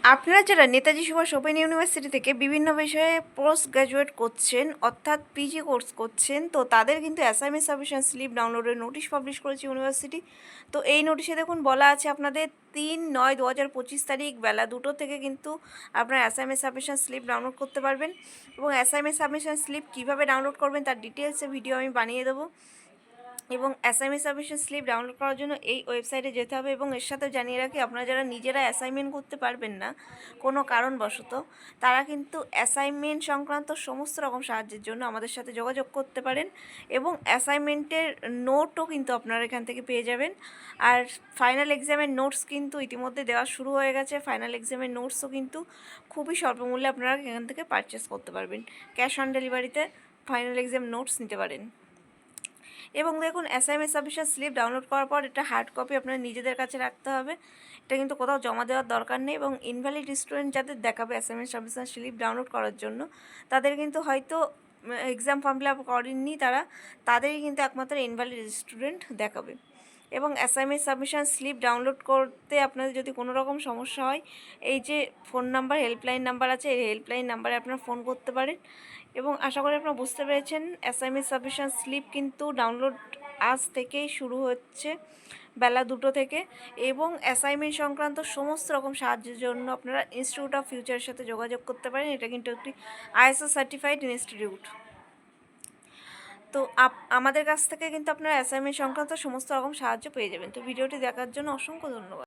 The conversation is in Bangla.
আপনারা যারা নেতাজি সুভাষ ওপেন ইউনিভার্সিটি থেকে বিভিন্ন বিষয়ে পোস্ট গ্র্যাজুয়েট করছেন অর্থাৎ পিজি কোর্স করছেন, তো তাদের কিন্তু অ্যাসাইনমেন্ট সাবমিশন স্লিপ ডাউনলোডের নোটিশ পাবলিশ করেছে ইউনিভার্সিটি। তো এই নোটিশে দেখুন বলা আছে আপনাদের 3/9/2025 বেলা 2টো থেকে কিন্তু আপনার অ্যাসাইনমেন্ট সাবমিশন স্লিপ ডাউনলোড করতে পারবেন। এবং অ্যাসাইনমেন্ট সাবমিশন স্লিপ কীভাবে ডাউনলোড করবেন তার ডিটেলসে ভিডিও আমি বানিয়ে দেবো। এবং অ্যাসাইনমেন্ট সাবমিশন স্লিপ ডাউনলোড করার জন্য এই ওয়েবসাইটে যেতে হবে। এবং এর সাথে জানিয়ে রাখি, আপনারা যারা নিজেরা অ্যাসাইনমেন্ট করতে পারবেন না কোনো কারণবশত, তারা কিন্তু অ্যাসাইনমেন্ট সংক্রান্ত সমস্ত রকম সাহায্যের জন্য আমাদের সাথে যোগাযোগ করতে পারেন। এবং অ্যাসাইনমেন্টের নোটও কিন্তু আপনারা এখান থেকে পেয়ে যাবেন। আর ফাইনাল এক্সামের নোটস কিন্তু ইতিমধ্যে দেওয়া শুরু হয়ে গেছে। ফাইনাল এক্সামের নোটসও কিন্তু খুবই স্বল্প মূল্যে আপনারা এখান থেকে পারচেস করতে পারবেন। ক্যাশ অন ডেলিভারিতে ফাইনাল এক্সাম নোটস নিতে পারেন। এবং দেখুন, অ্যাসাইনমেন্ট সাবমিশন স্লিপ ডাউনলোড করার পর এটা হার্ড কপি আপনার নিজেদের কাছে রাখতে হবে। এটা কিন্তু কোথাও জমা দেওয়ার দরকার নেই। এবং ইনভ্যালিড স্টুডেন্ট যাদের দেখাবে অ্যাসাইনমেন্ট সাবমিশন স্লিপ ডাউনলোড করার জন্য, তাদের কিন্তু হয়তো এক্সাম ফর্ম ফিল আপ করেননি, তাদেরই কিন্তু একমাত্র ইনভ্যালিড স্টুডেন্ট দেখাবে। এবং অ্যাসাইনমেন্ট সাবমিশন স্লিপ ডাউনলোড করতে আপনাদের যদি কোনো রকম সমস্যা হয়, এই যে ফোন নাম্বার, হেল্পলাইন নাম্বার আছে, এই হেল্পলাইন নাম্বারে আপনারা ফোন করতে পারেন। এবং আশা করি আপনারা বুঝতে পেরেছেন, অ্যাসাইনমেন্ট সাবমিশন স্লিপ কিন্তু ডাউনলোড আজ থেকেই শুরু হচ্ছে বেলা 2টো থেকে। এবং অ্যাসাইনমেন্ট সংক্রান্ত সমস্ত রকম সাহায্যের জন্য আপনারা ইনস্টিটিউট অফ ফিউচারের সাথে যোগাযোগ করতে পারেন। এটা কিন্তু একটি ISO সার্টিফাইড ইনস্টিটিউট। তো আমাদের কাছ থেকে কিন্তু আপনারা অ্যাসাইনমেন্ট সংক্রান্ত সমস্ত রকম সাহায্য পেয়ে যাবেন। তো ভিডিওটি দেখার জন্য অসংখ্য ধন্যবাদ।